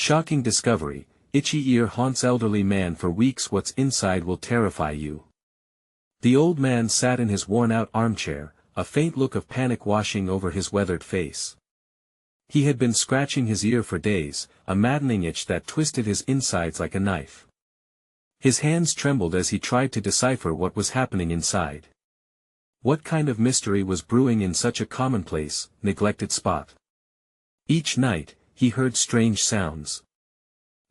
Shocking discovery, itchy ear haunts elderly man for weeks. What's inside will terrify you. The old man sat in his worn-out armchair, a faint look of panic washing over his weathered face. He had been scratching his ear for days, a maddening itch that twisted his insides like a knife. His hands trembled as he tried to decipher what was happening inside. What kind of mystery was brewing in such a commonplace, neglected spot? Each night, he heard strange sounds.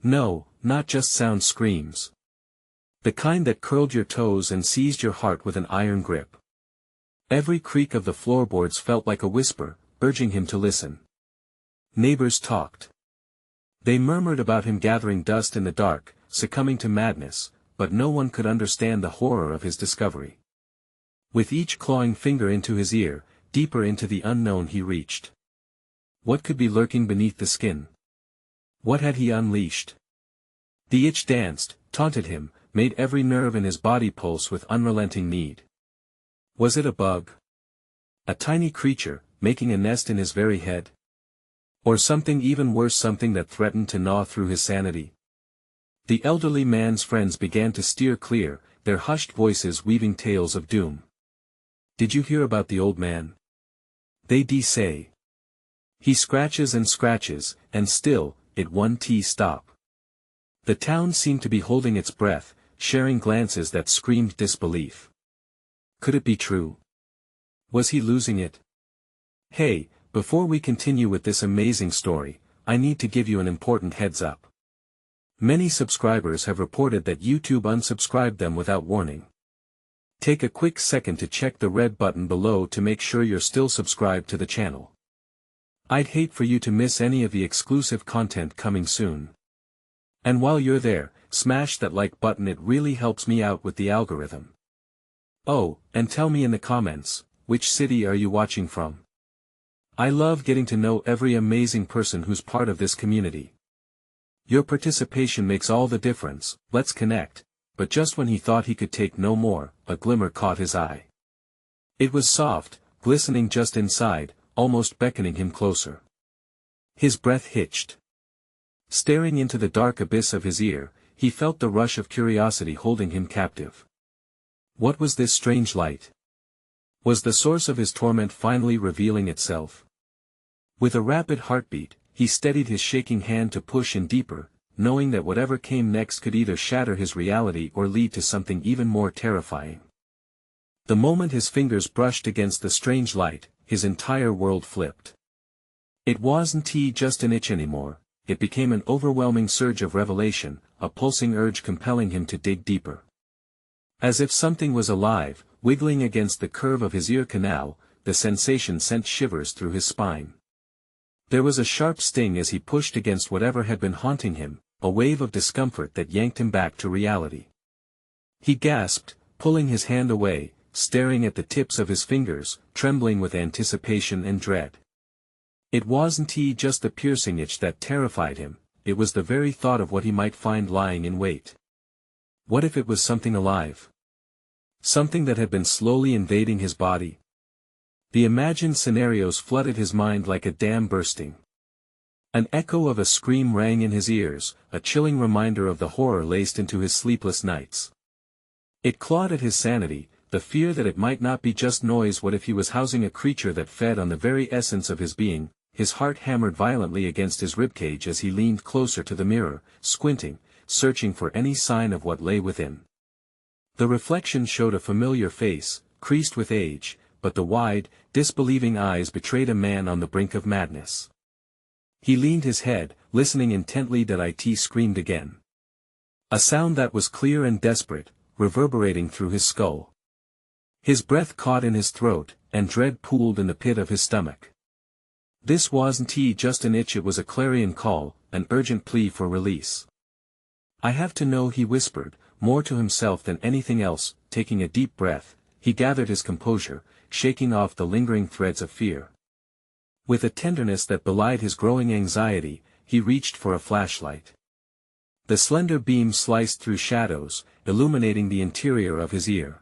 No, not just sound screams. The kind that curled your toes and seized your heart with an iron grip. Every creak of the floorboards felt like a whisper, urging him to listen. Neighbors talked. They murmured about him gathering dust in the dark, succumbing to madness, but no one could understand the horror of his discovery. With each clawing finger into his ear, deeper into the unknown he reached. What could be lurking beneath the skin? What had he unleashed? The itch danced, taunted him, made every nerve in his body pulse with unrelenting need. Was it a bug? A tiny creature, making a nest in his very head? Or something even worse, something that threatened to gnaw through his sanity? The elderly man's friends began to steer clear, their hushed voices weaving tales of doom. Did you hear about the old man? They say. He scratches, and still, it won't stop. The town seemed to be holding its breath, sharing glances that screamed disbelief. Could it be true? Was he losing it? Hey, before we continue with this amazing story, I need to give you an important heads up. Many subscribers have reported that YouTube unsubscribed them without warning. Take a quick second to check the red button below to make sure you're still subscribed to the channel. I'd hate for you to miss any of the exclusive content coming soon. And while you're there, smash that like button, it really helps me out with the algorithm. Oh, and tell me in the comments, which city are you watching from? I love getting to know every amazing person who's part of this community. Your participation makes all the difference. Let's connect. But just when he thought he could take no more, a glimmer caught his eye. It was soft, glistening just inside, almost beckoning him closer. His breath hitched. Staring into the dark abyss of his ear, he felt the rush of curiosity holding him captive. What was this strange light? Was the source of his torment finally revealing itself? With a rapid heartbeat, he steadied his shaking hand to push in deeper, knowing that whatever came next could either shatter his reality or lead to something even more terrifying. The moment his fingers brushed against the strange light, his entire world flipped. It wasn't just an itch anymore, it became an overwhelming surge of revelation, a pulsing urge compelling him to dig deeper. As if something was alive, wiggling against the curve of his ear canal, the sensation sent shivers through his spine. There was a sharp sting as he pushed against whatever had been haunting him, a wave of discomfort that yanked him back to reality. He gasped, pulling his hand away, staring at the tips of his fingers, trembling with anticipation and dread. It wasn't just the piercing itch that terrified him, it was the very thought of what he might find lying in wait. What if it was something alive? Something that had been slowly invading his body? The imagined scenarios flooded his mind like a dam bursting. An echo of a scream rang in his ears, a chilling reminder of the horror laced into his sleepless nights. It clawed at his sanity, the fear that it might not be just noise. What if he was housing a creature that fed on the very essence of his being? His heart hammered violently against his ribcage as he leaned closer to the mirror, squinting, searching for any sign of what lay within. The reflection showed a familiar face, creased with age, but the wide, disbelieving eyes betrayed a man on the brink of madness. He leaned his head, listening intently. It screamed again. A sound that was clear and desperate, reverberating through his skull. His breath caught in his throat, and dread pooled in the pit of his stomach. This wasn't just an itch, it was a clarion call, an urgent plea for release. I have to know, he whispered, more to himself than anything else. Taking a deep breath, he gathered his composure, shaking off the lingering threads of fear. With a tenderness that belied his growing anxiety, he reached for a flashlight. The slender beam sliced through shadows, illuminating the interior of his ear.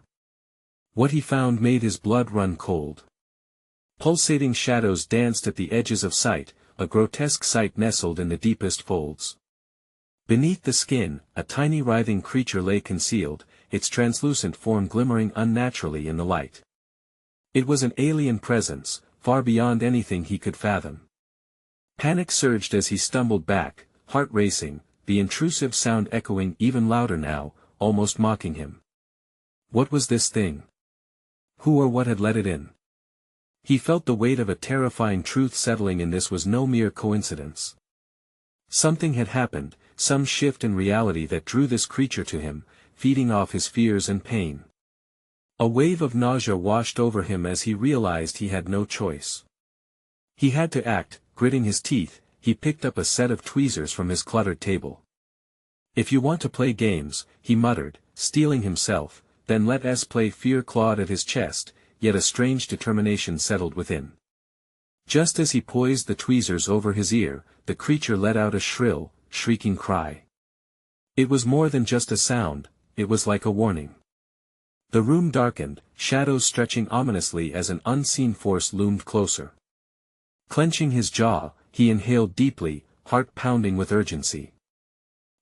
What he found made his blood run cold. Pulsating shadows danced at the edges of sight, a grotesque sight nestled in the deepest folds. Beneath the skin, a tiny writhing creature lay concealed, its translucent form glimmering unnaturally in the light. It was an alien presence, far beyond anything he could fathom. Panic surged as he stumbled back, heart racing, the intrusive sound echoing even louder now, almost mocking him. What was this thing? Who or what had let it in? He felt the weight of a terrifying truth settling in. This was no mere coincidence. Something had happened, some shift in reality that drew this creature to him, feeding off his fears and pain. A wave of nausea washed over him as he realized he had no choice. He had to act. Gritting his teeth, he picked up a set of tweezers from his cluttered table. "If you want to play games," he muttered, steeling himself, "then let us play." Fear clawed at his chest, yet a strange determination settled within. Just as he poised the tweezers over his ear, the creature let out a shrill, shrieking cry. It was more than just a sound, it was like a warning. The room darkened, shadows stretching ominously as an unseen force loomed closer. Clenching his jaw, he inhaled deeply, heart pounding with urgency.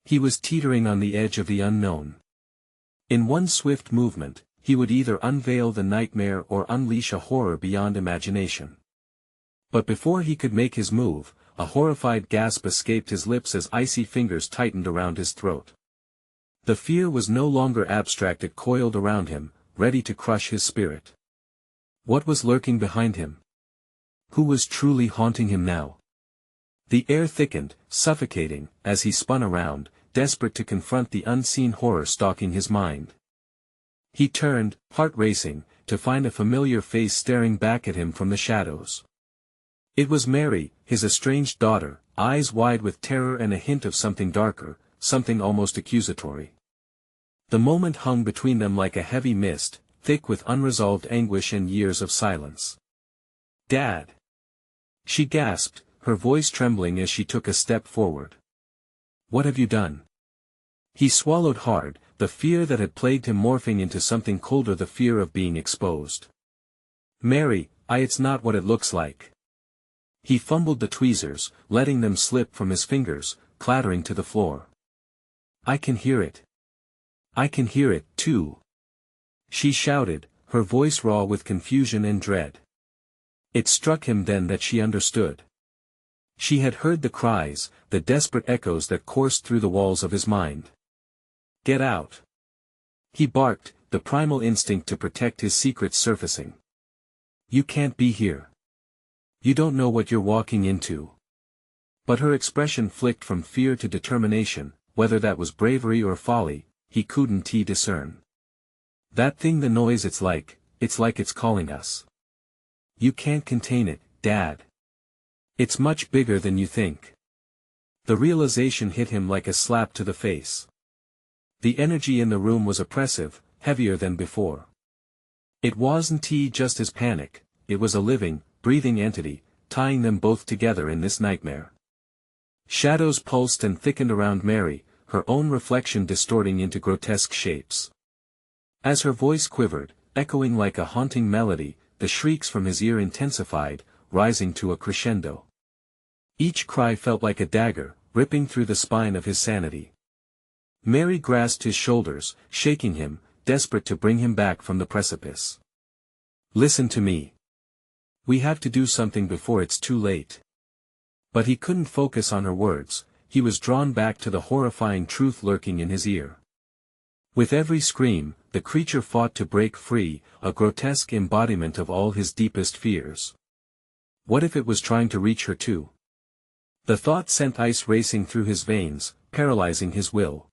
He was teetering on the edge of the unknown. In one swift movement, he would either unveil the nightmare or unleash a horror beyond imagination. But before he could make his move, a horrified gasp escaped his lips as icy fingers tightened around his throat. The fear was no longer abstract, it coiled around him, ready to crush his spirit. What was lurking behind him? Who was truly haunting him now? The air thickened, suffocating, as he spun around, desperate to confront the unseen horror stalking his mind. He turned, heart racing, to find a familiar face staring back at him from the shadows. It was Mary, his estranged daughter, eyes wide with terror and a hint of something darker, something almost accusatory. The moment hung between them like a heavy mist, thick with unresolved anguish and years of silence. "Dad!" She gasped, her voice trembling as she took a step forward. "What have you done?" He swallowed hard, the fear that had plagued him morphing into something colder, the fear of being exposed. "Mary, it's not what it looks like." He fumbled the tweezers, letting them slip from his fingers, clattering to the floor. "I can hear it. I can hear it, too," she shouted, her voice raw with confusion and dread. It struck him then that she understood. She had heard the cries, the desperate echoes that coursed through the walls of his mind. "Get out!" he barked, the primal instinct to protect his secrets surfacing. "You can't be here. You don't know what you're walking into." But her expression flicked from fear to determination, whether that was bravery or folly, he couldn't discern. "That thing, the noise, it's like it's calling us. You can't contain it, Dad. It's much bigger than you think." The realization hit him like a slap to the face. The energy in the room was oppressive, heavier than before. It wasn't just his panic, it was a living, breathing entity, tying them both together in this nightmare. Shadows pulsed and thickened around Mary, her own reflection distorting into grotesque shapes. As her voice quivered, echoing like a haunting melody, the shrieks from his ear intensified, rising to a crescendo. Each cry felt like a dagger, ripping through the spine of his sanity. Mary grasped his shoulders, shaking him, desperate to bring him back from the precipice. "Listen to me. We have to do something before it's too late." But he couldn't focus on her words, he was drawn back to the horrifying truth lurking in his ear. With every scream, the creature fought to break free, a grotesque embodiment of all his deepest fears. What if it was trying to reach her too? The thought sent ice racing through his veins, paralyzing his will.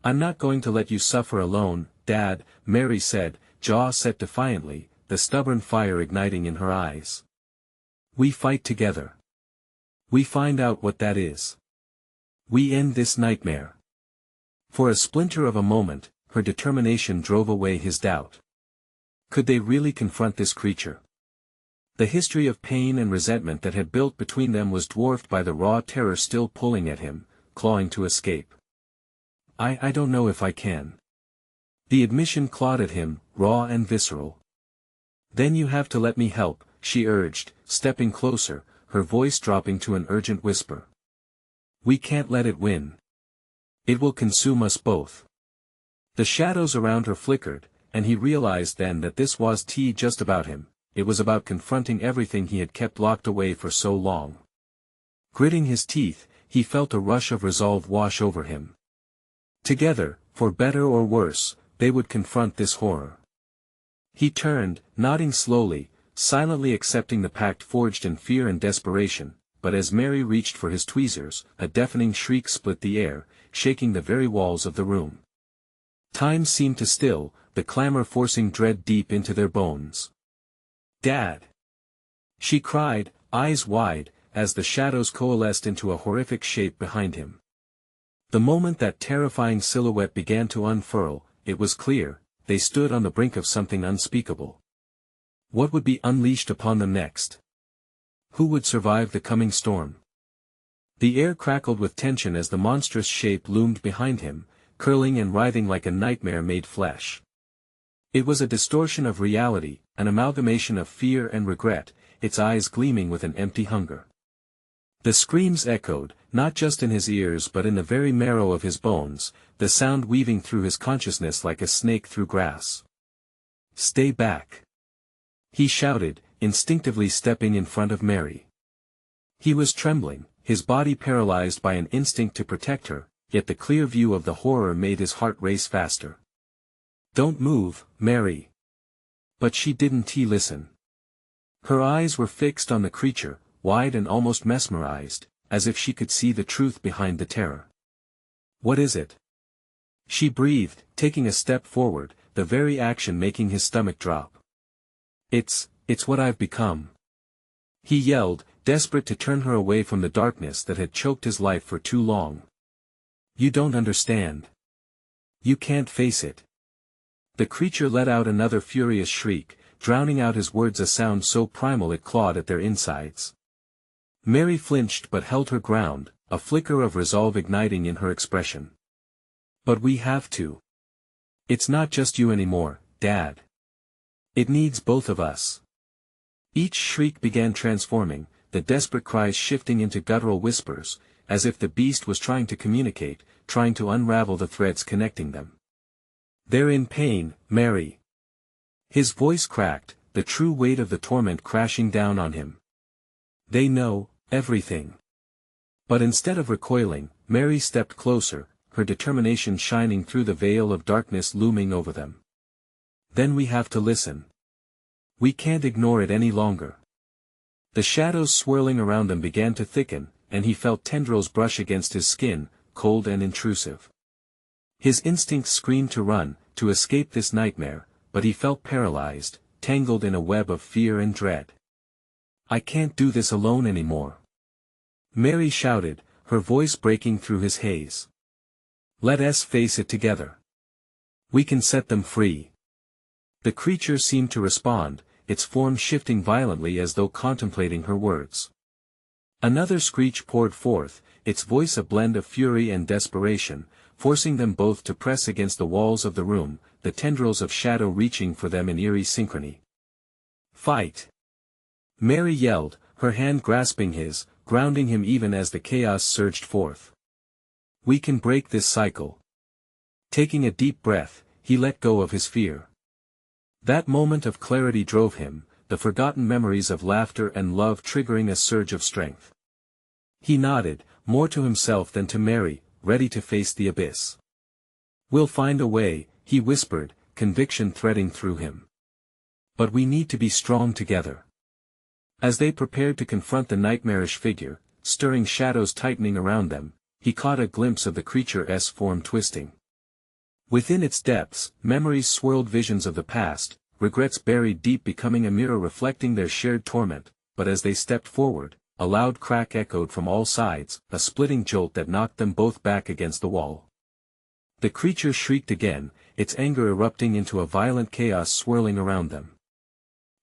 "I'm not going to let you suffer alone, Dad," Mary said, jaw set defiantly, the stubborn fire igniting in her eyes. "We fight together. We find out what that is. We end this nightmare." For a splinter of a moment, her determination drove away his doubt. Could they really confront this creature? The history of pain and resentment that had built between them was dwarfed by the raw terror still pulling at him, clawing to escape. I don't know if I can." The admission clawed at him, raw and visceral. "Then you have to let me help," she urged, stepping closer, her voice dropping to an urgent whisper. We can't let it win. It will consume us both. The shadows around her flickered, and he realized then that this wasn't just about him, it was about confronting everything he had kept locked away for so long. Gritting his teeth, he felt a rush of resolve wash over him. Together, for better or worse, they would confront this horror. He turned, nodding slowly, silently accepting the pact forged in fear and desperation, but as Mary reached for his tweezers, a deafening shriek split the air, shaking the very walls of the room. Time seemed to still, the clamor forcing dread deep into their bones. Dad! She cried, eyes wide, as the shadows coalesced into a horrific shape behind him. The moment that terrifying silhouette began to unfurl, it was clear, they stood on the brink of something unspeakable. What would be unleashed upon them next? Who would survive the coming storm? The air crackled with tension as the monstrous shape loomed behind him, curling and writhing like a nightmare made flesh. It was a distortion of reality, an amalgamation of fear and regret, its eyes gleaming with an empty hunger. The screams echoed, not just in his ears but in the very marrow of his bones, the sound weaving through his consciousness like a snake through grass. Stay back! He shouted, instinctively stepping in front of Mary. He was trembling, his body paralyzed by an instinct to protect her, yet the clear view of the horror made his heart race faster. Don't move, Mary! But she didn't listen. Her eyes were fixed on the creature, wide and almost mesmerized, as if she could see the truth behind the terror. What is it? She breathed, taking a step forward, the very action making his stomach drop. It's what I've become. He yelled, desperate to turn her away from the darkness that had choked his life for too long. You don't understand. You can't face it. The creature let out another furious shriek, drowning out his words, a sound so primal it clawed at their insides. Mary flinched but held her ground, a flicker of resolve igniting in her expression. But we have to. It's not just you anymore, Dad. It needs both of us. Each shriek began transforming, the desperate cries shifting into guttural whispers, as if the beast was trying to communicate, trying to unravel the threads connecting them. They're in pain, Mary. His voice cracked, the true weight of the torment crashing down on him. They know everything. But instead of recoiling, Mary stepped closer, her determination shining through the veil of darkness looming over them. Then we have to listen. We can't ignore it any longer. The shadows swirling around them began to thicken, and he felt tendrils brush against his skin, cold and intrusive. His instincts screamed to run, to escape this nightmare, but he felt paralyzed, tangled in a web of fear and dread. I can't do this alone anymore. Mary shouted, her voice breaking through his haze. Let us face it together. We can set them free. The creature seemed to respond, its form shifting violently as though contemplating her words. Another screech poured forth, its voice a blend of fury and desperation, forcing them both to press against the walls of the room, the tendrils of shadow reaching for them in eerie synchrony. Fight! Mary yelled, her hand grasping his, grounding him even as the chaos surged forth. We can break this cycle. Taking a deep breath, he let go of his fear. That moment of clarity drove him, the forgotten memories of laughter and love triggering a surge of strength. He nodded, more to himself than to Mary, ready to face the abyss. We'll find a way, he whispered, conviction threading through him. But we need to be strong together. As they prepared to confront the nightmarish figure, stirring shadows tightening around them, he caught a glimpse of the creature's form twisting. Within its depths, memories swirled, visions of the past, regrets buried deep becoming a mirror reflecting their shared torment, but as they stepped forward, a loud crack echoed from all sides, a splitting jolt that knocked them both back against the wall. The creature shrieked again, its anger erupting into a violent chaos swirling around them.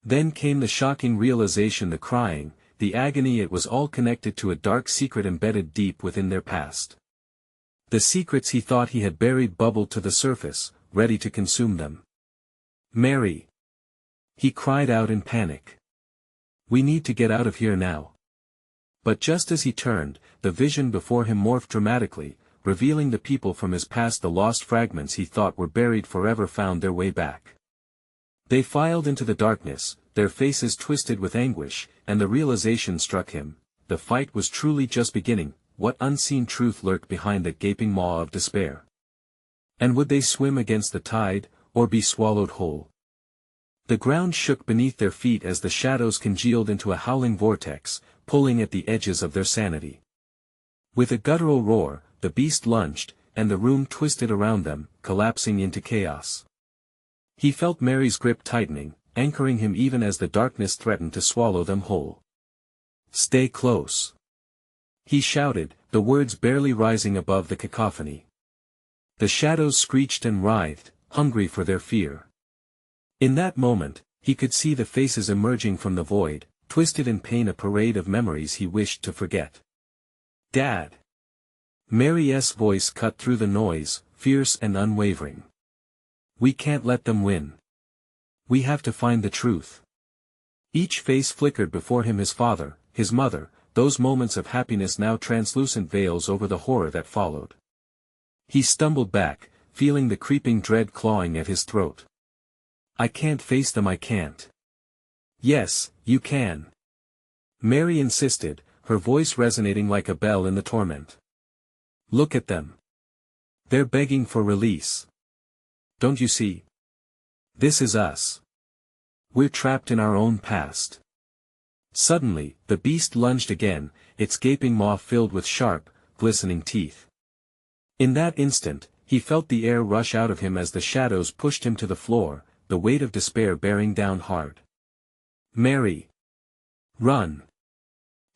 Then came the shocking realization, the crying, the agony, it was all connected to a dark secret embedded deep within their past. The secrets he thought he had buried bubbled to the surface, ready to consume them. Mary! He cried out in panic. We need to get out of here now. But just as he turned, the vision before him morphed dramatically, revealing the people from his past. The lost fragments he thought were buried forever found their way back. They filed into the darkness, their faces twisted with anguish, and the realization struck him: the fight was truly just beginning. What unseen truth lurked behind that gaping maw of despair? And would they swim against the tide, or be swallowed whole? The ground shook beneath their feet as the shadows congealed into a howling vortex, pulling at the edges of their sanity. With a guttural roar, the beast lunged, and the room twisted around them, collapsing into chaos. He felt Mary's grip tightening, anchoring him even as the darkness threatened to swallow them whole. "Stay close," he shouted, the words barely rising above the cacophony. The shadows screeched and writhed, hungry for their fear. In that moment, he could see the faces emerging from the void, twisted in pain, a parade of memories he wished to forget. "Dad!" Mary's voice cut through the noise, fierce and unwavering. "We can't let them win. We have to find the truth." Each face flickered before him: his father, his mother, those moments of happiness now translucent veils over the horror that followed. He stumbled back, feeling the creeping dread clawing at his throat. "I can't face them, I can't." "Yes, you can," Mary insisted, her voice resonating like a bell in the torment. "Look at them. They're begging for release. Don't you see? This is us. We're trapped in our own past." Suddenly, the beast lunged again, its gaping maw filled with sharp, glistening teeth. In that instant, he felt the air rush out of him as the shadows pushed him to the floor, the weight of despair bearing down hard. "Mary! Run!"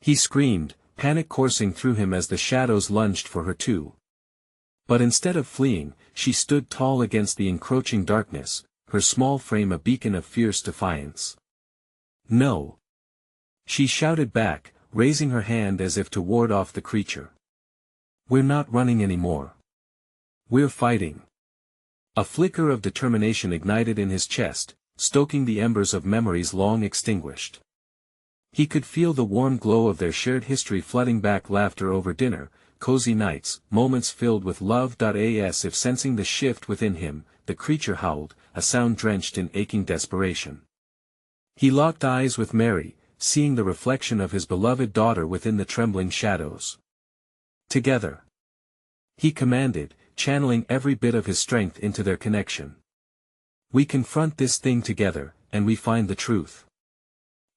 he screamed, panic coursing through him as the shadows lunged for her too. But instead of fleeing, she stood tall against the encroaching darkness, her small frame a beacon of fierce defiance. "No!" she shouted back, raising her hand as if to ward off the creature. "We're not running anymore. We're fighting." A flicker of determination ignited in his chest, stoking the embers of memories long extinguished. He could feel the warm glow of their shared history flooding back: laughter over dinner, cozy nights, moments filled with love. As if sensing the shift within him, the creature howled, a sound drenched in aching desperation. He locked eyes with Mary, seeing the reflection of his beloved daughter within the trembling shadows. "Together," he commanded, channeling every bit of his strength into their connection. "We confront this thing together, and we find the truth."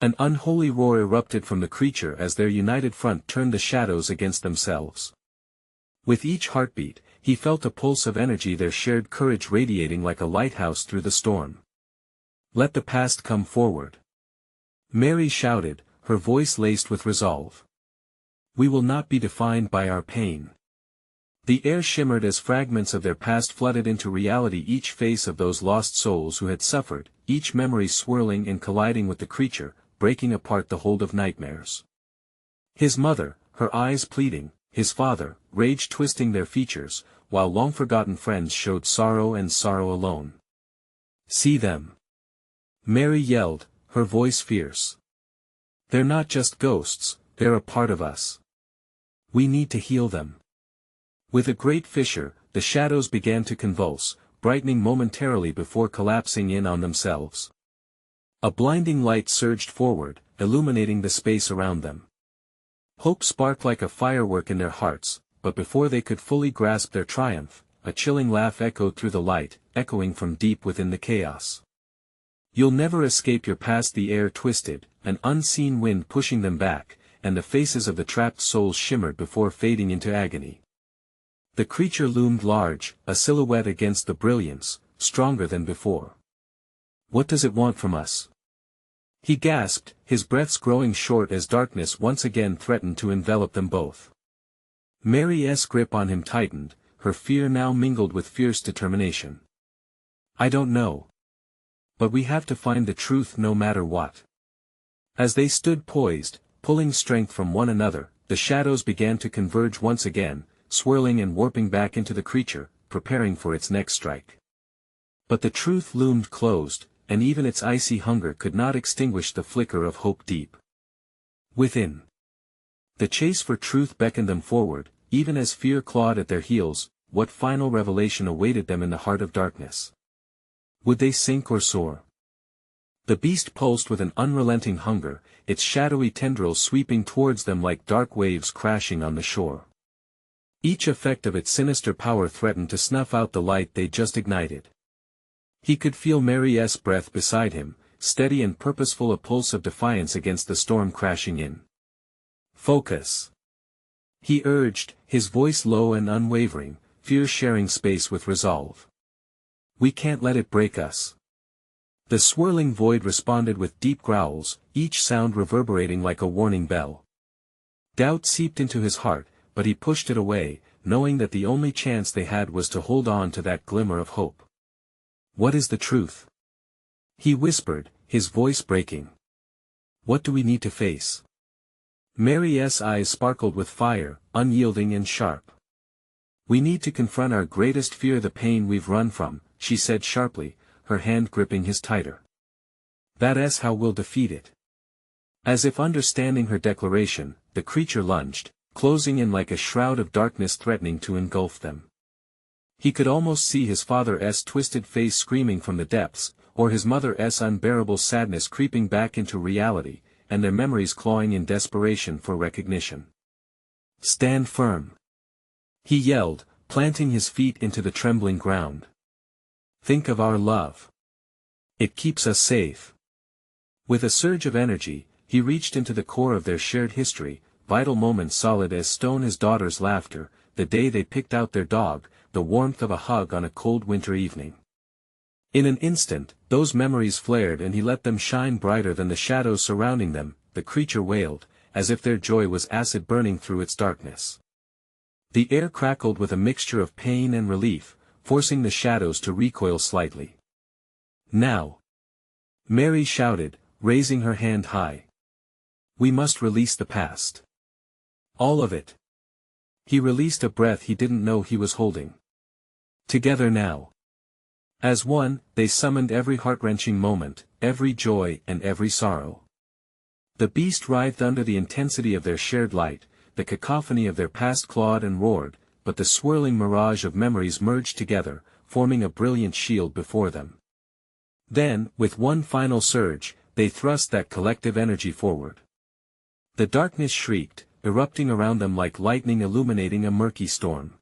An unholy roar erupted from the creature as their united front turned the shadows against themselves. With each heartbeat, he felt a pulse of energy, their shared courage radiating like a lighthouse through the storm. "Let the past come forward," Mary shouted, her voice laced with resolve. "We will not be defined by our pain." The air shimmered as fragments of their past flooded into reality, each face of those lost souls who had suffered, each memory swirling and colliding with the creature, breaking apart the hold of nightmares. His mother, her eyes pleading, his father, rage twisting their features, while long-forgotten friends showed sorrow and sorrow alone. "See them!" Mary yelled, her voice fierce. "They're not just ghosts, they're a part of us. We need to heal them." With a great fissure, the shadows began to convulse, brightening momentarily before collapsing in on themselves. A blinding light surged forward, illuminating the space around them. Hope sparked like a firework in their hearts, but before they could fully grasp their triumph, a chilling laugh echoed through the light, echoing from deep within the chaos. "You'll never escape your past." The air twisted, an unseen wind pushing them back, and the faces of the trapped souls shimmered before fading into agony. The creature loomed large, a silhouette against the brilliance, stronger than before. "What does it want from us?" he gasped, his breaths growing short as darkness once again threatened to envelop them both. Mary's grip on him tightened, her fear now mingled with fierce determination. "I don't know. But we have to find the truth no matter what." As they stood poised, pulling strength from one another, the shadows began to converge once again, swirling and warping back into the creature, preparing for its next strike. But the truth loomed closed, and even its icy hunger could not extinguish the flicker of hope deep within. The chase for truth beckoned them forward, even as fear clawed at their heels. What final revelation awaited them in the heart of darkness? Would they sink or soar? The beast pulsed with an unrelenting hunger, its shadowy tendrils sweeping towards them like dark waves crashing on the shore. Each effect of its sinister power threatened to snuff out the light they just ignited. He could feel Mary's breath beside him, steady and purposeful, a pulse of defiance against the storm crashing in. Focus! He urged, his voice low and unwavering, fear sharing space with resolve. We can't let it break us. The swirling void responded with deep growls, each sound reverberating like a warning bell. Doubt seeped into his heart, but he pushed it away, knowing that the only chance they had was to hold on to that glimmer of hope. What is the truth? He whispered, his voice breaking. What do we need to face? Mary's eyes sparkled with fire, unyielding and sharp. We need to confront our greatest fear, the pain we've run from, she said sharply, her hand gripping his tighter. That's how we'll defeat it. As if understanding her declaration, the creature lunged, closing in like a shroud of darkness threatening to engulf them. He could almost see his father's twisted face screaming from the depths, or his mother's unbearable sadness creeping back into reality, and their memories clawing in desperation for recognition. Stand firm! He yelled, planting his feet into the trembling ground. Think of our love. It keeps us safe. With a surge of energy, he reached into the core of their shared history, vital moments solid as stone, his daughter's laughter, the day they picked out their dog, the warmth of a hug on a cold winter evening. In an instant, those memories flared and he let them shine brighter than the shadows surrounding them. The creature wailed, as if their joy was acid burning through its darkness. The air crackled with a mixture of pain and relief, forcing the shadows to recoil slightly. Now! Mary shouted, raising her hand high. We must release the past. All of it. He released a breath he didn't know he was holding. Together now. As one, they summoned every heart-wrenching moment, every joy and every sorrow. The beast writhed under the intensity of their shared light, the cacophony of their past clawed and roared, but the swirling mirage of memories merged together, forming a brilliant shield before them. Then, with one final surge, they thrust that collective energy forward. The darkness shrieked, erupting around them like lightning illuminating a murky storm.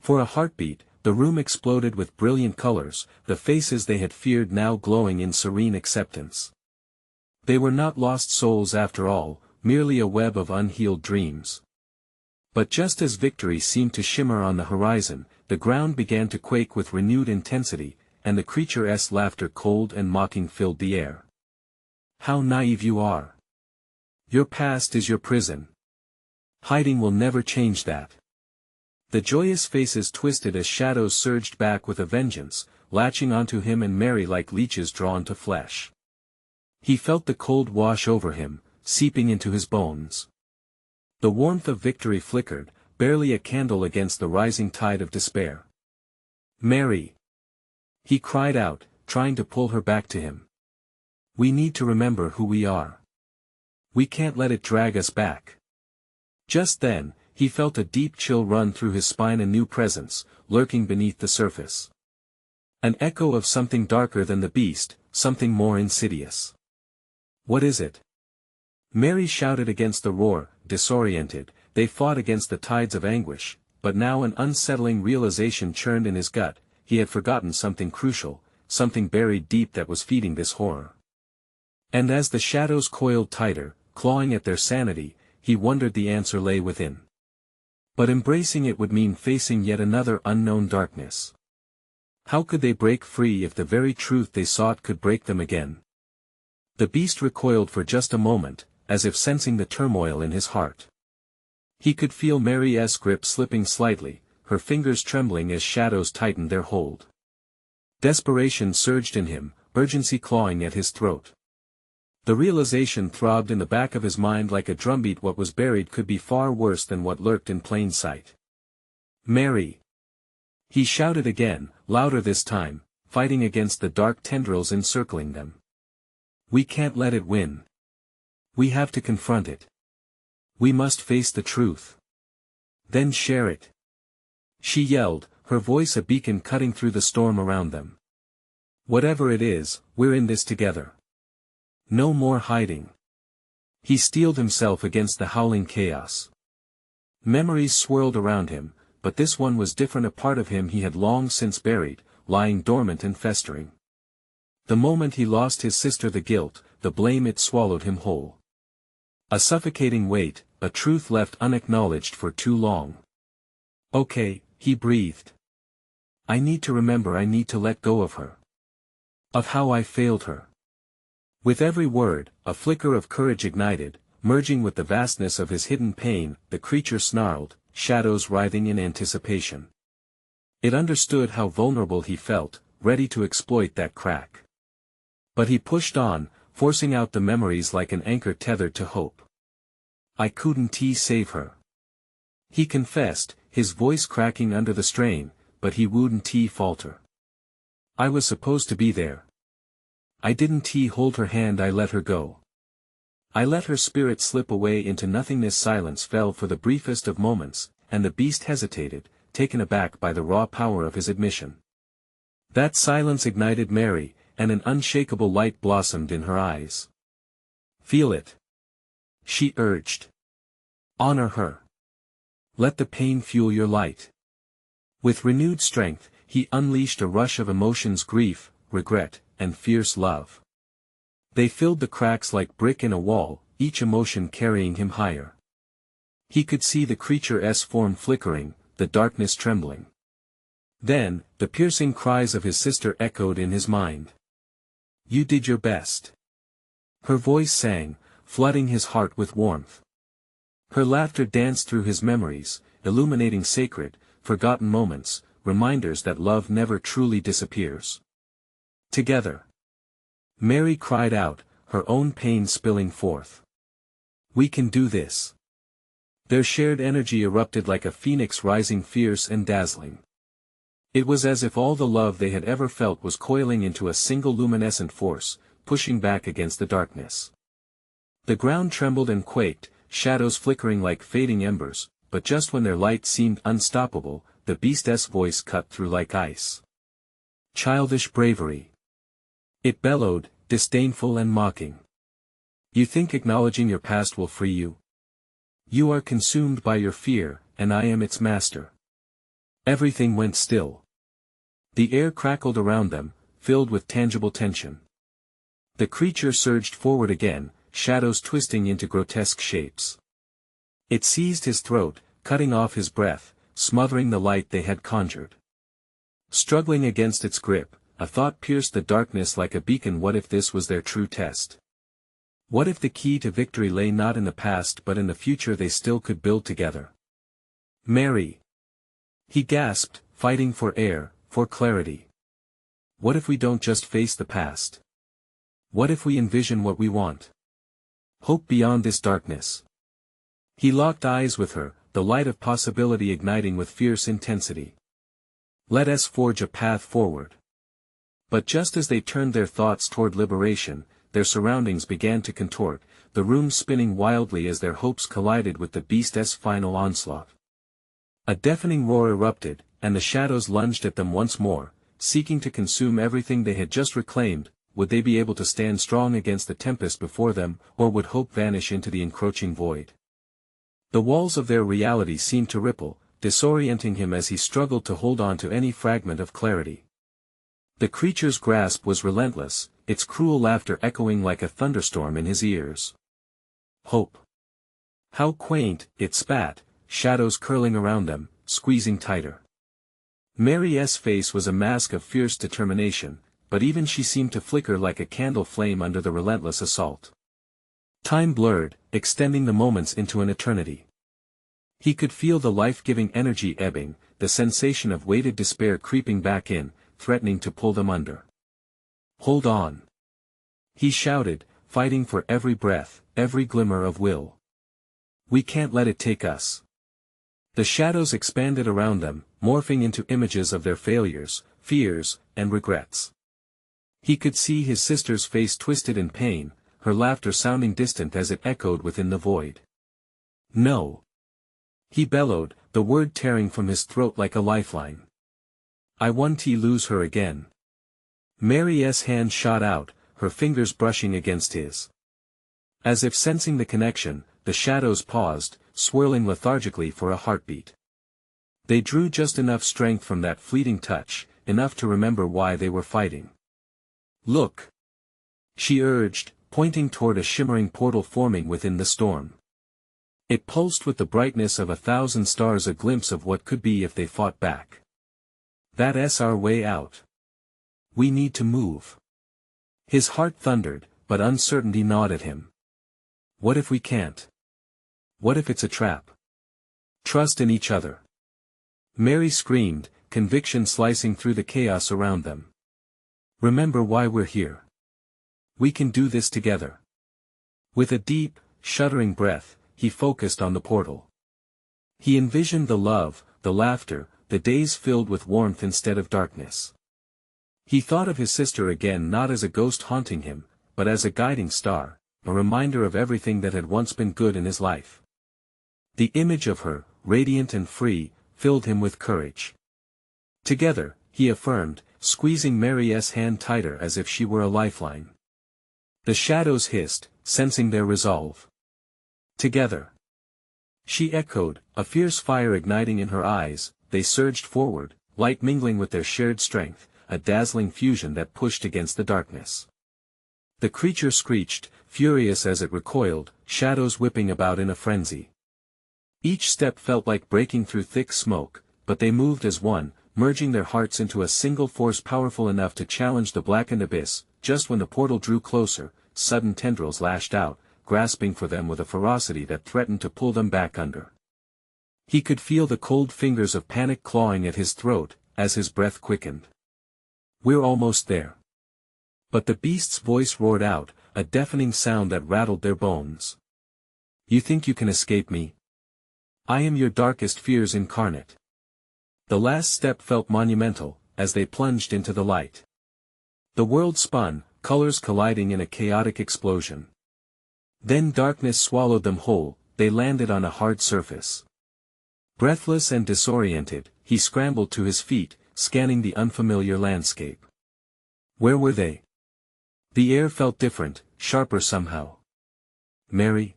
For a heartbeat, the room exploded with brilliant colors, the faces they had feared now glowing in serene acceptance. They were not lost souls after all, merely a web of unhealed dreams. But just as victory seemed to shimmer on the horizon, the ground began to quake with renewed intensity, and the creature's laughter, cold and mocking, filled the air. How naive you are! Your past is your prison. Hiding will never change that. The joyous faces twisted as shadows surged back with a vengeance, latching onto him and Mary like leeches drawn to flesh. He felt the cold wash over him, seeping into his bones. The warmth of victory flickered, barely a candle against the rising tide of despair. Mary! He cried out, trying to pull her back to him. We need to remember who we are. We can't let it drag us back. Just then, he felt a deep chill run through his spine, a new presence, lurking beneath the surface. An echo of something darker than the beast, something more insidious. What is it? Mary shouted against the roar. Disoriented, they fought against the tides of anguish, but now an unsettling realization churned in his gut. He had forgotten something crucial, something buried deep that was feeding this horror. And as the shadows coiled tighter, clawing at their sanity, he wondered the answer lay within. But embracing it would mean facing yet another unknown darkness. How could they break free if the very truth they sought could break them again? The beast recoiled for just a moment, as if sensing the turmoil in his heart. He could feel Mary's grip slipping slightly, her fingers trembling as shadows tightened their hold. Desperation surged in him, urgency clawing at his throat. The realization throbbed in the back of his mind like a drumbeat. What was buried could be far worse than what lurked in plain sight. Mary! He shouted again, louder this time, fighting against the dark tendrils encircling them. We can't let it win. We have to confront it. We must face the truth. Then share it. She yelled, her voice a beacon cutting through the storm around them. Whatever it is, we're in this together. No more hiding. He steeled himself against the howling chaos. Memories swirled around him, but this one was different, a part of him he had long since buried, lying dormant and festering. The moment he lost his sister, the guilt, the blame, it swallowed him whole. A suffocating weight, a truth left unacknowledged for too long. Okay, he breathed. I need to remember, I need to let go of her. Of how I failed her. With every word, a flicker of courage ignited, merging with the vastness of his hidden pain. The creature snarled, shadows writhing in anticipation. It understood how vulnerable he felt, ready to exploit that crack. But he pushed on, forcing out the memories like an anchor tethered to hope. I couldn't save her. He confessed, his voice cracking under the strain, but he wouldn't falter. I was supposed to be there. I didn't hold her hand, I let her go. I let her spirit slip away into nothingness. Silence fell for the briefest of moments, and the beast hesitated, taken aback by the raw power of his admission. That silence ignited Mary, and an unshakable light blossomed in her eyes. Feel it. She urged. Honor her. Let the pain fuel your light. With renewed strength, he unleashed a rush of emotions: grief, regret, and fierce love. They filled the cracks like brick in a wall, each emotion carrying him higher. He could see the creature's form flickering, the darkness trembling. Then, the piercing cries of his sister echoed in his mind. You did your best. Her voice sang, flooding his heart with warmth. Her laughter danced through his memories, illuminating sacred, forgotten moments, reminders that love never truly disappears. Together. Mary cried out, her own pain spilling forth. We can do this. Their shared energy erupted like a phoenix rising, fierce and dazzling. It was as if all the love they had ever felt was coiling into a single luminescent force, pushing back against the darkness. The ground trembled and quaked, shadows flickering like fading embers, but just when their light seemed unstoppable, the beast's voice cut through like ice. Childish bravery. It bellowed, disdainful and mocking. You think acknowledging your past will free you? You are consumed by your fear, and I am its master. Everything went still. The air crackled around them, filled with tangible tension. The creature surged forward again, shadows twisting into grotesque shapes. It seized his throat, cutting off his breath, smothering the light they had conjured. Struggling against its grip, a thought pierced the darkness like a beacon. What if this was their true test? What if the key to victory lay not in the past but in the future they still could build together? Mary. He gasped, fighting for air, for clarity. What if we don't just face the past? What if we envision what we want? Hope beyond this darkness. He locked eyes with her, the light of possibility igniting with fierce intensity. Let us forge a path forward. But just as they turned their thoughts toward liberation, their surroundings began to contort, the room spinning wildly as their hopes collided with the beast's final onslaught. A deafening roar erupted, and the shadows lunged at them once more, seeking to consume everything they had just reclaimed. Would they be able to stand strong against the tempest before them, or would hope vanish into the encroaching void? The walls of their reality seemed to ripple, disorienting him as he struggled to hold on to any fragment of clarity. The creature's grasp was relentless, its cruel laughter echoing like a thunderstorm in his ears. Hope. How quaint, it spat, shadows curling around them, squeezing tighter. Mary's face was a mask of fierce determination, but even she seemed to flicker like a candle flame under the relentless assault. Time blurred, extending the moments into an eternity. He could feel the life-giving energy ebbing, the sensation of weighted despair creeping back in, threatening to pull them under. Hold on. He shouted, fighting for every breath, every glimmer of will. We can't let it take us. The shadows expanded around them, morphing into images of their failures, fears, and regrets. He could see his sister's face twisted in pain, her laughter sounding distant as it echoed within the void. No. He bellowed, the word tearing from his throat like a lifeline. I want to lose her again. Mary's hand shot out, her fingers brushing against his. As if sensing the connection, the shadows paused, swirling lethargically for a heartbeat. They drew just enough strength from that fleeting touch, enough to remember why they were fighting. Look! She urged, pointing toward a shimmering portal forming within the storm. It pulsed with the brightness of 1,000 stars, a glimpse of what could be if they fought back. That's our way out. We need to move. His heart thundered, but uncertainty gnawed at him. What if we can't? What if it's a trap? Trust in each other. Mary screamed, conviction slicing through the chaos around them. Remember why we're here. We can do this together. With a deep, shuddering breath, he focused on the portal. He envisioned the love, the laughter, the days filled with warmth instead of darkness. He thought of his sister again, not as a ghost haunting him, but as a guiding star, a reminder of everything that had once been good in his life. The image of her, radiant and free, filled him with courage. Together, he affirmed, squeezing Mary's hand tighter as if she were a lifeline. The shadows hissed, sensing their resolve. Together. She echoed, a fierce fire igniting in her eyes. They surged forward, light mingling with their shared strength, a dazzling fusion that pushed against the darkness. The creature screeched, furious as it recoiled, shadows whipping about in a frenzy. Each step felt like breaking through thick smoke, but they moved as one, merging their hearts into a single force powerful enough to challenge the blackened abyss. Just when the portal drew closer, sudden tendrils lashed out, grasping for them with a ferocity that threatened to pull them back under. He could feel the cold fingers of panic clawing at his throat, as his breath quickened. We're almost there. But the beast's voice roared out, a deafening sound that rattled their bones. You think you can escape me? I am your darkest fears incarnate. The last step felt monumental, as they plunged into the light. The world spun, colors colliding in a chaotic explosion. Then darkness swallowed them whole, they landed on a hard surface. Breathless and disoriented, he scrambled to his feet, scanning the unfamiliar landscape. Where were they? The air felt different, sharper somehow. Mary?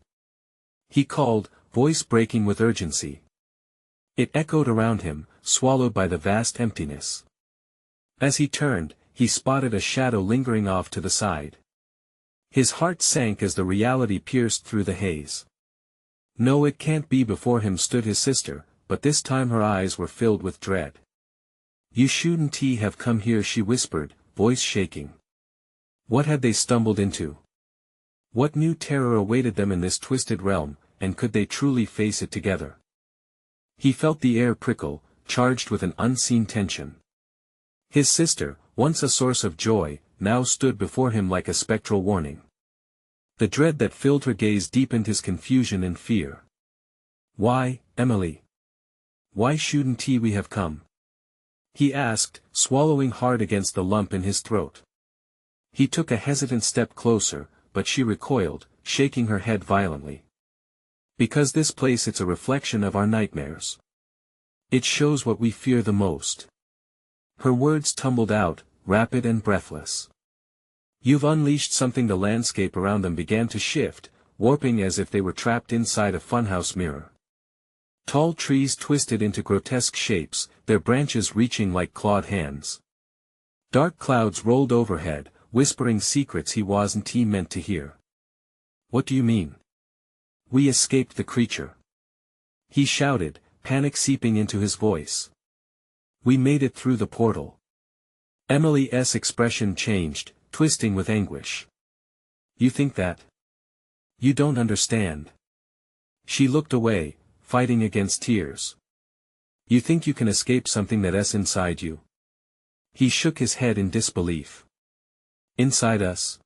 He called, voice breaking with urgency. It echoed around him, swallowed by the vast emptiness. As he turned, he spotted a shadow lingering off to the side. His heart sank as the reality pierced through the haze. No, it can't be. Before him stood his sister, but this time her eyes were filled with dread. You shouldn't have come here, she whispered, voice shaking. What had they stumbled into? What new terror awaited them in this twisted realm, and could they truly face it together? He felt the air prickle, charged with an unseen tension. His sister, once a source of joy, now stood before him like a spectral warning. The dread that filled her gaze deepened his confusion and fear. Why, Emily? Why shouldn't we have come? He asked, swallowing hard against the lump in his throat. He took a hesitant step closer, but she recoiled, shaking her head violently. Because this place, it's a reflection of our nightmares. It shows what we fear the most. Her words tumbled out, rapid and breathless. You've unleashed something. The landscape around them began to shift, warping as if they were trapped inside a funhouse mirror. Tall trees twisted into grotesque shapes, their branches reaching like clawed hands. Dark clouds rolled overhead, whispering secrets he wasn't meant to hear. What do you mean? We escaped the creature. He shouted, panic seeping into his voice. We made it through the portal. Emily's expression changed, twisting with anguish. You think that? You don't understand. She looked away, fighting against tears. You think you can escape something that's inside you? He shook his head in disbelief. Inside us?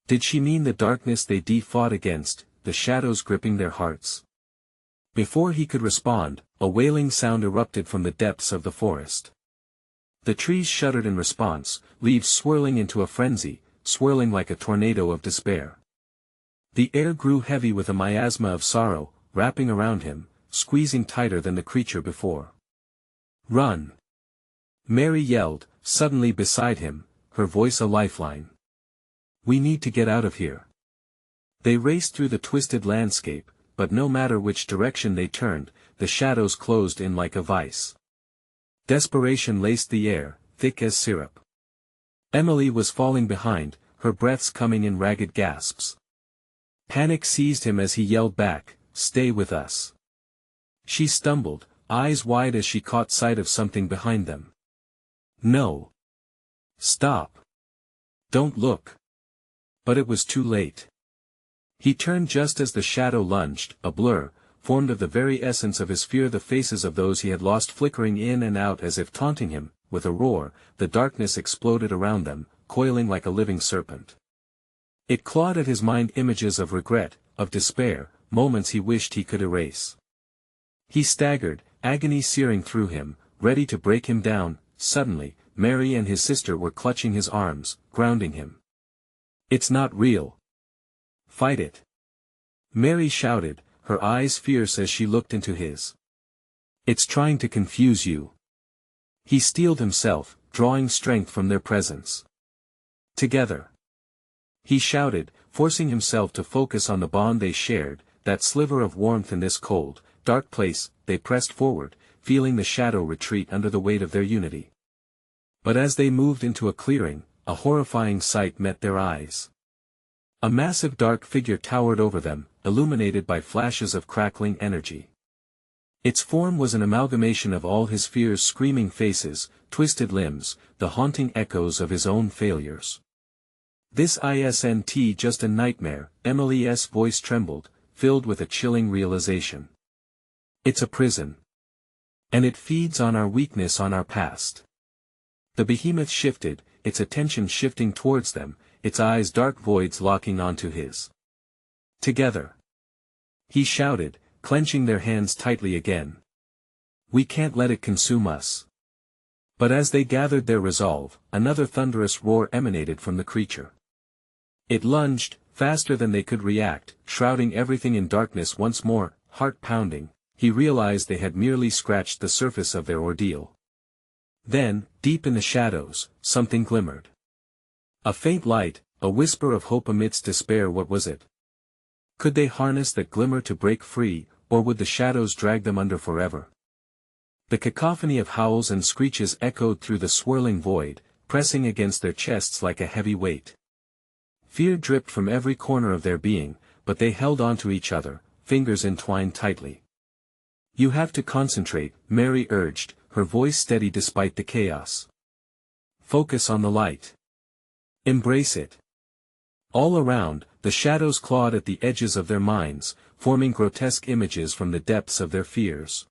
Did she mean the darkness they fought against, the shadows gripping their hearts? Before he could respond, a wailing sound erupted from the depths of the forest. The trees shuddered in response, leaves swirling into a frenzy, swirling like a tornado of despair. The air grew heavy with a miasma of sorrow, wrapping around him, squeezing tighter than the creature before. "Run!" Mary yelled, suddenly beside him, her voice a lifeline. "We need to get out of here." They raced through the twisted landscape, but no matter which direction they turned, the shadows closed in like a vice. Desperation laced the air, thick as syrup. Emily was falling behind, her breaths coming in ragged gasps. Panic seized him as he yelled back, "Stay with us." She stumbled, eyes wide as she caught sight of something behind them. "No. Stop. Don't look." But it was too late. He turned just as the shadow lunged, a blur, formed of the very essence of his fear, the faces of those he had lost flickering in and out as if taunting him. With a roar, the darkness exploded around them, coiling like a living serpent. It clawed at his mind images of regret, of despair, moments he wished he could erase. He staggered, agony searing through him, ready to break him down. Suddenly, Mary and his sister were clutching his arms, grounding him. "It's not real. Fight it!" Mary shouted, her eyes fierce as she looked into his. "It's trying to confuse you." He steeled himself, drawing strength from their presence. "Together!" He shouted, forcing himself to focus on the bond they shared, that sliver of warmth in this cold, dark place. They pressed forward, feeling the shadow retreat under the weight of their unity. But as they moved into a clearing, a horrifying sight met their eyes. A massive dark figure towered over them, illuminated by flashes of crackling energy. Its form was an amalgamation of all his fears, screaming faces, twisted limbs, the haunting echoes of his own failures. "This isn't just a nightmare," Emily's voice trembled, filled with a chilling realization. "It's a prison. And it feeds on our weakness, on our past." The behemoth shifted, its attention shifting towards them, its eyes dark voids locking onto his. "Together!" he shouted, clenching their hands tightly again. "We can't let it consume us." But as they gathered their resolve, another thunderous roar emanated from the creature. It lunged, faster than they could react, shrouding everything in darkness once more. Heart pounding, he realized they had merely scratched the surface of their ordeal. Then, deep in the shadows, something glimmered. A faint light, a whisper of hope amidst despair. What was it? Could they harness that glimmer to break free, or would the shadows drag them under forever? The cacophony of howls and screeches echoed through the swirling void, pressing against their chests like a heavy weight. Fear dripped from every corner of their being, but they held on to each other, fingers entwined tightly. "You have to concentrate," Mary urged, her voice steady despite the chaos. "Focus on the light. Embrace it." All around, the shadows clawed at the edges of their minds, forming grotesque images from the depths of their fears.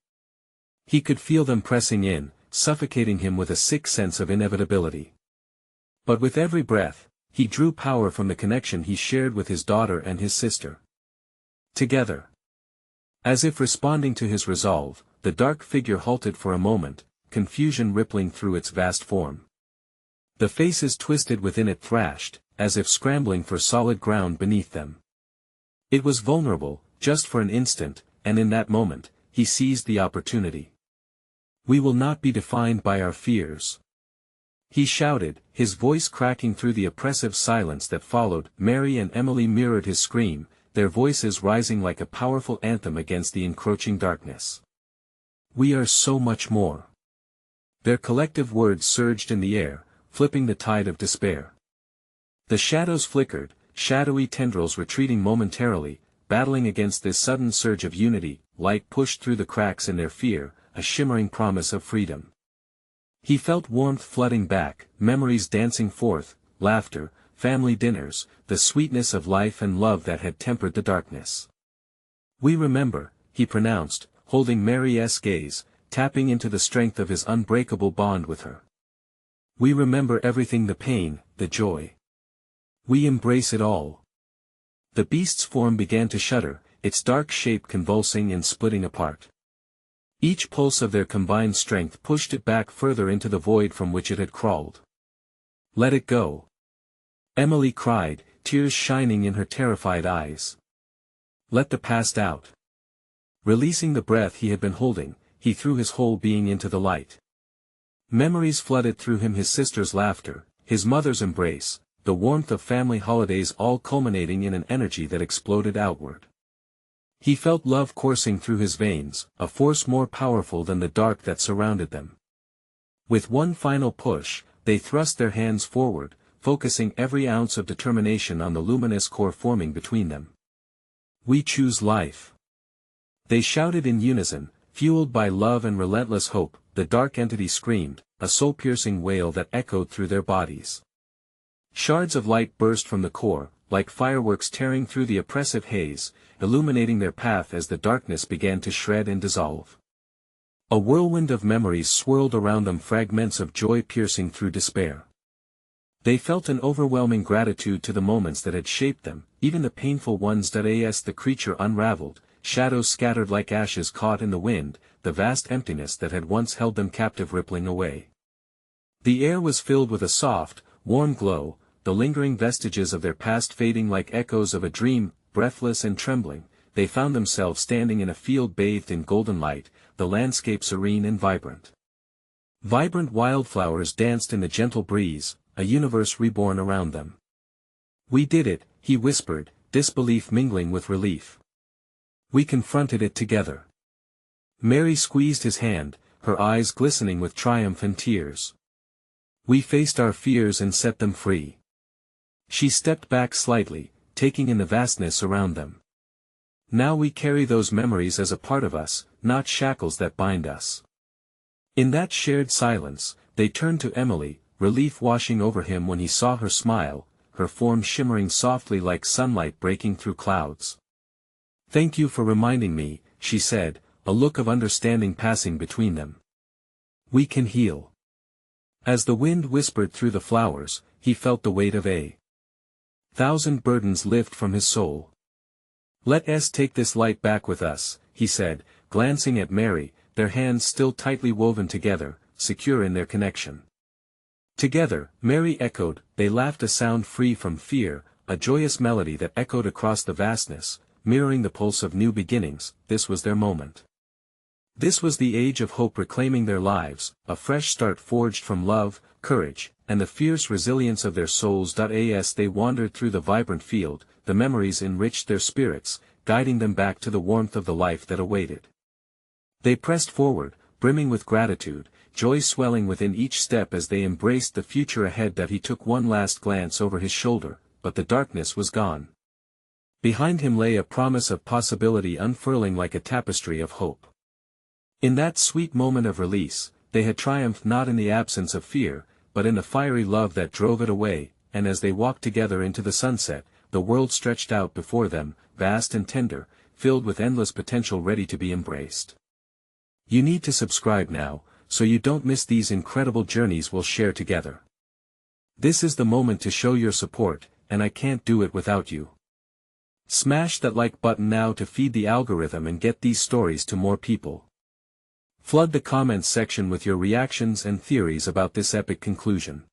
He could feel them pressing in, suffocating him with a sick sense of inevitability. But with every breath, he drew power from the connection he shared with his daughter and his sister. Together. As if responding to his resolve, the dark figure halted for a moment, confusion rippling through its vast form. The faces twisted within it thrashed, as if scrambling for solid ground beneath them. It was vulnerable, just for an instant, and in that moment, he seized the opportunity. "We will not be defined by our fears," he shouted, his voice cracking through the oppressive silence that followed. Mary and Emily mirrored his scream, their voices rising like a powerful anthem against the encroaching darkness. "We are so much more." Their collective words surged in the air, flipping the tide of despair. The shadows flickered, shadowy tendrils retreating momentarily, battling against this sudden surge of unity. Light pushed through the cracks in their fear, a shimmering promise of freedom. He felt warmth flooding back, memories dancing forth, laughter, family dinners, the sweetness of life and love that had tempered the darkness. "We remember," he pronounced, holding Mary's gaze, tapping into the strength of his unbreakable bond with her. "We remember everything, the pain, the joy. We embrace it all." The beast's form began to shudder, its dark shape convulsing and splitting apart. Each pulse of their combined strength pushed it back further into the void from which it had crawled. "Let it go," Emily cried, tears shining in her terrified eyes. "Let the past out. Releasing the breath he had been holding, he threw his whole being into the light. Memories flooded through him, his sister's laughter, his mother's embrace, the warmth of family holidays, all culminating in an energy that exploded outward. He felt love coursing through his veins, a force more powerful than the dark that surrounded them. With one final push, they thrust their hands forward, focusing every ounce of determination on the luminous core forming between them. "We choose life," they shouted in unison, fueled by love and relentless hope. The dark entity screamed, a soul-piercing wail that echoed through their bodies. Shards of light burst from the core, like fireworks tearing through the oppressive haze, illuminating their path as the darkness began to shred and dissolve. A whirlwind of memories swirled around them, fragments of joy piercing through despair. They felt an overwhelming gratitude to the moments that had shaped them, even the painful ones. As the creature unraveled, shadows scattered like ashes caught in the wind, the vast emptiness that had once held them captive rippling away. The air was filled with a soft, warm glow, the lingering vestiges of their past fading like echoes of a dream. Breathless and trembling, they found themselves standing in a field bathed in golden light, the landscape serene and vibrant. Vibrant wildflowers danced in the gentle breeze, a universe reborn around them. "We did it," he whispered, disbelief mingling with relief. "We confronted it together." Mary squeezed his hand, her eyes glistening with triumph and tears. "We faced our fears and set them free." She stepped back slightly, taking in the vastness around them. "Now we carry those memories as a part of us, not shackles that bind us." In that shared silence, they turned to Emily, relief washing over him when he saw her smile, her form shimmering softly like sunlight breaking through clouds. "Thank you for reminding me," she said, a look of understanding passing between them. "We can heal." As the wind whispered through the flowers, he felt the weight of a thousand burdens lift from his soul. "Let us take this light back with us," he said, glancing at Mary, their hands still tightly woven together, secure in their connection. "Together," Mary echoed. They laughed, a sound free from fear, a joyous melody that echoed across the vastness, mirroring the pulse of new beginnings. This was their moment. This was the age of hope reclaiming their lives, a fresh start forged from love, courage, and the fierce resilience of their souls. As they wandered through the vibrant field, the memories enriched their spirits, guiding them back to the warmth of the life that awaited. They pressed forward, brimming with gratitude, joy swelling within each step as they embraced the future ahead. He took one last glance over his shoulder, but the darkness was gone. Behind him lay a promise of possibility unfurling like a tapestry of hope. In that sweet moment of release, they had triumphed not in the absence of fear, but in the fiery love that drove it away. And as they walked together into the sunset, the world stretched out before them, vast and tender, filled with endless potential ready to be embraced. You need to subscribe now, so you don't miss these incredible journeys we'll share together. This is the moment to show your support, and I can't do it without you. Smash that like button now to feed the algorithm and get these stories to more people. Flood the comments section with your reactions and theories about this epic conclusion.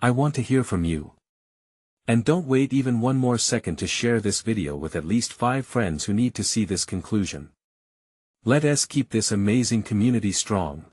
I want to hear from you. And don't wait even one more second to share this video with at least 5 friends who need to see this conclusion. Let us keep this amazing community strong.